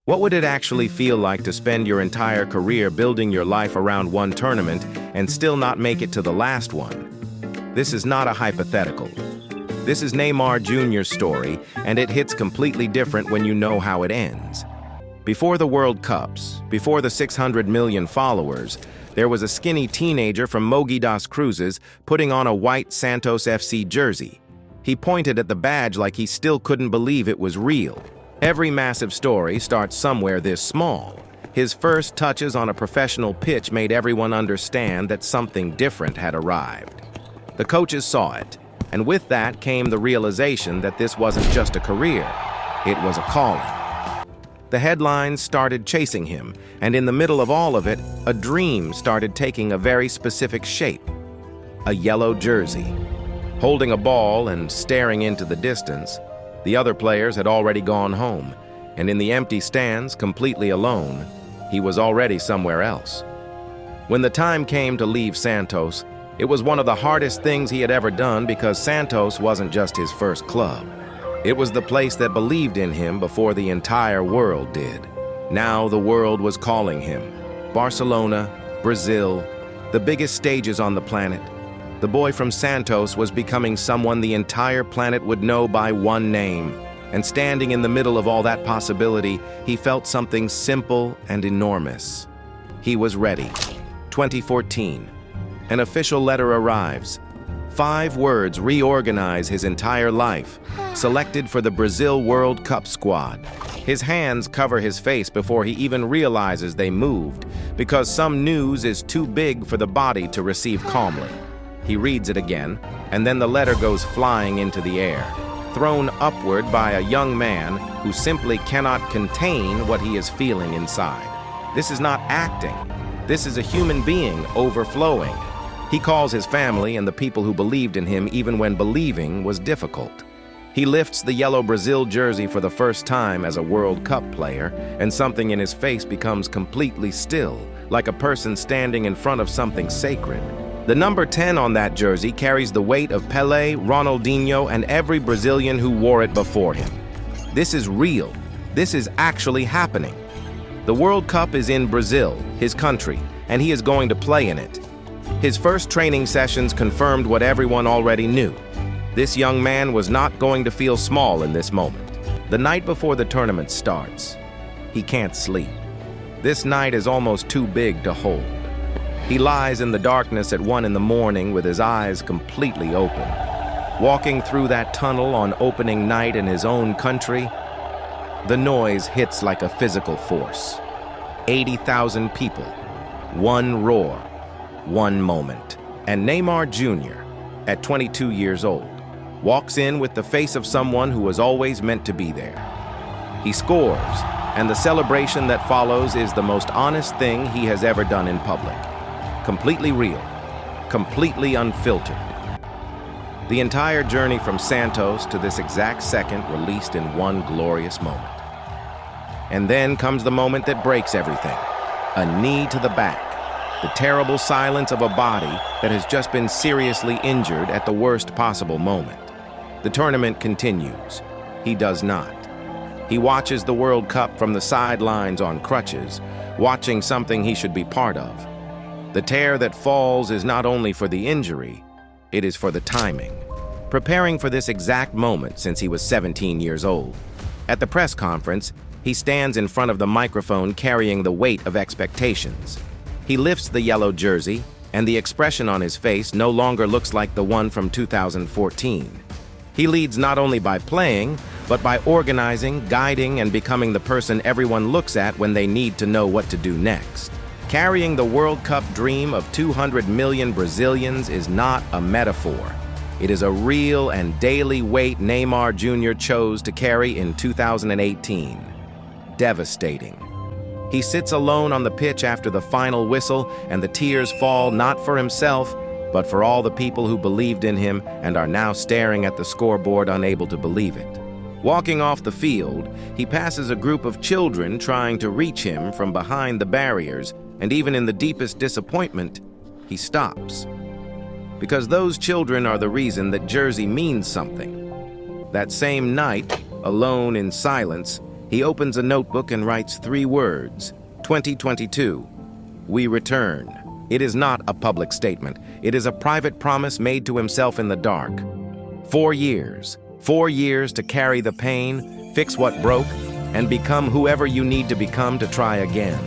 What would it actually feel like to spend your entire career building your life around one tournament and still not make it to the last one? This is not a hypothetical. This is Neymar JR.'s story, and it hits completely different when you know how it ends. Before the World Cups, before the 600 million followers, there was a skinny teenager from Mogi das Cruzes putting on a white Santos FC jersey. He pointed at the badge like he still couldn't believe it was real. Every massive story starts somewhere this small. His first touches on a professional pitch made everyone understand that something different had arrived. The coaches saw it, and with that came the realization that this wasn't just a career, it was a calling. The headlines started chasing him, and in the middle of all of it, a dream started taking a very specific shape. A yellow jersey. Holding a ball and staring into the distance, the other players had already gone home, and in the empty stands, completely alone, he was already somewhere else. When the time came to leave Santos, it was one of the hardest things he had ever done because Santos wasn't just his first club. It was the place that believed in him before the entire world did. Now the world was calling him. Barcelona, Brazil, the biggest stages on the planet. The boy from Santos was becoming someone the entire planet would know by one name. And standing in the middle of all that possibility, he felt something simple and enormous. He was ready. 2014. An official letter arrives. 5 words reorganize his entire life. Selected for the Brazil World Cup squad. His hands cover his face before he even realizes they moved, because some news is too big for the body to receive calmly. He reads it again, and then the letter goes flying into the air, thrown upward by a young man who simply cannot contain what he is feeling inside. This is not acting. This is a human being overflowing. He calls his family and the people who believed in him even when believing was difficult. He lifts the yellow Brazil jersey for the first time as a World Cup player, and something in his face becomes completely still, like a person standing in front of something sacred. The number 10 on that jersey carries the weight of Pelé, Ronaldinho, and every Brazilian who wore it before him. This is real. This is actually happening. The World Cup is in Brazil, his country, and he is going to play in it. His first training sessions confirmed what everyone already knew. This young man was not going to feel small in this moment. The night before the tournament starts, he can't sleep. This night is almost too big to hold. He lies in the darkness at 1 in the morning with his eyes completely open. Walking through that tunnel on opening night in his own country, the noise hits like a physical force. 80,000 people, one roar, one moment. And Neymar JR., at 22 years old, walks in with the face of someone who was always meant to be there. He scores, and the celebration that follows is the most honest thing he has ever done in public. Completely real, completely unfiltered. The entire journey from Santos to this exact second released in one glorious moment. And then comes the moment that breaks everything. A knee to the back. The terrible silence of a body that has just been seriously injured at the worst possible moment. The tournament continues. He does not. He watches the World Cup from the sidelines on crutches, watching something he should be part of. The tear that falls is not only for the injury, it is for the timing. Preparing for this exact moment since he was 17 years old. At the press conference, he stands in front of the microphone carrying the weight of expectations. He lifts the yellow jersey, and the expression on his face no longer looks like the one from 2014. He leads not only by playing, but by organizing, guiding, and becoming the person everyone looks at when they need to know what to do next. Carrying the World Cup dream of 200 million Brazilians is not a metaphor. It is a real and daily weight Neymar JR. Chose to carry in 2018. Devastating. He sits alone on the pitch after the final whistle, and the tears fall not for himself, but for all the people who believed in him and are now staring at the scoreboard unable to believe it. Walking off the field, he passes a group of children trying to reach him from behind the barriers, and even in the deepest disappointment, he stops. Because those children are the reason that jersey means something. That same night, alone in silence, He opens a notebook and writes 3 words, 2022. We return. It is not a public statement. It is a private promise made to himself in the dark. 4 years. 4 years to carry the pain, fix what broke, and become whoever you need to become to try again.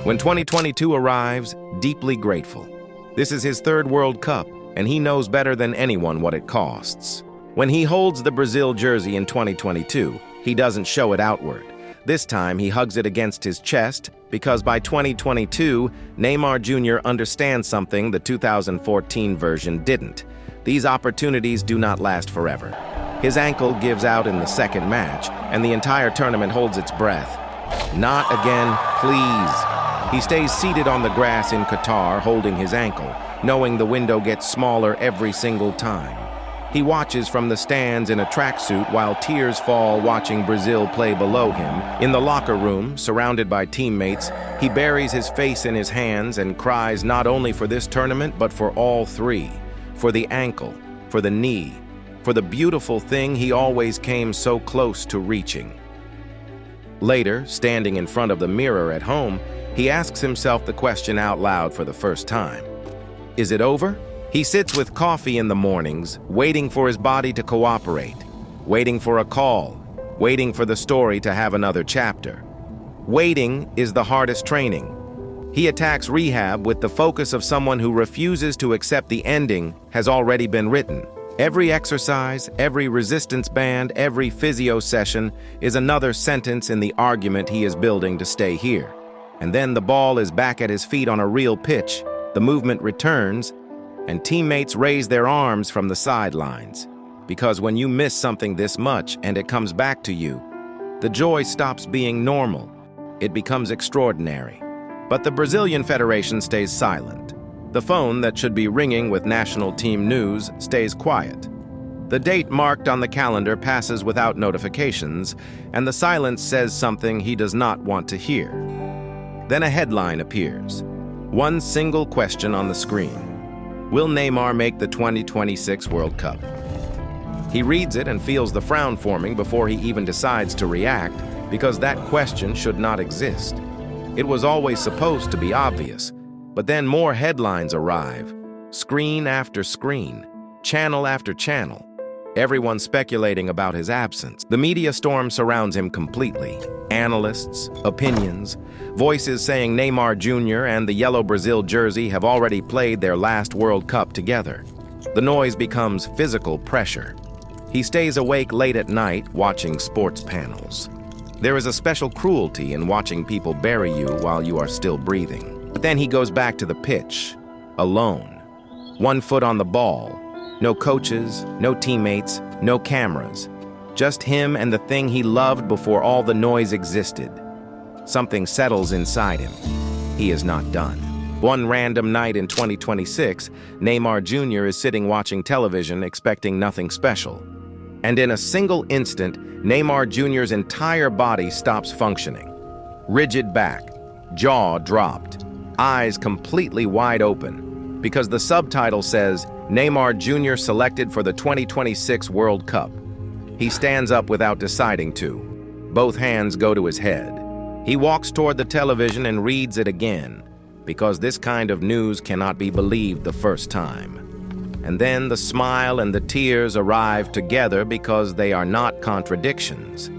When 2022 arrives, deeply grateful. This is his 3rd World Cup, and he knows better than anyone what it costs. When he holds the Brazil jersey in 2022, he doesn't show it outward. This time, he hugs it against his chest because by 2022, Neymar Jr. understands something the 2014 version didn't. These opportunities do not last forever. His ankle gives out in the 2nd match, and the entire tournament holds its breath. Not again, please. He stays seated on the grass in Qatar, holding his ankle, knowing the window gets smaller every single time. He watches from the stands in a tracksuit while tears fall watching Brazil play below him. In the locker room, surrounded by teammates, he buries his face in his hands and cries not only for this tournament but for all 3. For the ankle, for the knee, for the beautiful thing he always came so close to reaching. Later, standing in front of the mirror at home, he asks himself the question out loud for the first time. Is it over? He sits with coffee in the mornings, waiting for his body to cooperate, waiting for a call, waiting for the story to have another chapter. Waiting is the hardest training. He attacks rehab with the focus of someone who refuses to accept the ending has already been written. Every exercise, every resistance band, every physio session is another sentence in the argument he is building to stay here. And then the ball is back at his feet on a real pitch, the movement returns, and teammates raise their arms from the sidelines. Because when you miss something this much and it comes back to you, the joy stops being normal. It becomes extraordinary. But the Brazilian Federation stays silent. The phone that should be ringing with national team news stays quiet. The date marked on the calendar passes without notifications, and the silence says something he does not want to hear. Then a headline appears. One single question on the screen. Will Neymar make the 2026 World Cup? He reads it and feels the frown forming before he even decides to react, because that question should not exist. It was always supposed to be obvious, but then more headlines arrive. Screen after screen, channel after channel. Everyone speculating about his absence. The media storm surrounds him completely. Analysts, opinions, voices saying Neymar Jr. and the yellow Brazil jersey have already played their last World Cup together. The noise becomes physical pressure. He stays awake late at night watching sports panels. There is a special cruelty in watching people bury you while you are still breathing. But then he goes back to the pitch, alone. 1 foot on the ball. No coaches, no teammates, no cameras. Just him and the thing he loved before all the noise existed. Something settles inside him. He is not done. One random night in 2026, Neymar Jr. is sitting watching television expecting nothing special. And in a single instant, Neymar Jr.'s entire body stops functioning. Rigid back, jaw dropped, eyes completely wide open, because the subtitle says, Neymar Jr. selected for the 2026 World Cup. He stands up without deciding to. Both hands go to his head. He walks toward the television and reads it again, because this kind of news cannot be believed the first time. And then the smile and the tears arrive together because they are not contradictions.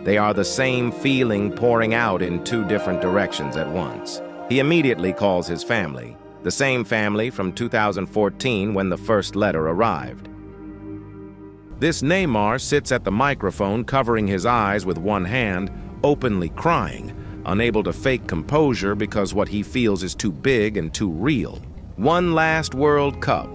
They are the same feeling pouring out in 2 different directions at once. He immediately calls his family. The same family from 2014 when the first letter arrived. This Neymar sits at the microphone covering his eyes with one hand, openly crying, unable to fake composure because what he feels is too big and too real. One last World Cup,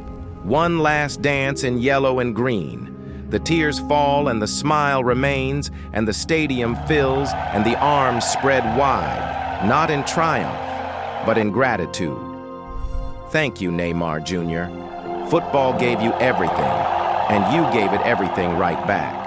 one last dance in yellow and green. The tears fall and the smile remains and the stadium fills and the arms spread wide, not in triumph, but in gratitude. Thank you, Neymar Jr. Football gave you everything, and you gave it everything right back.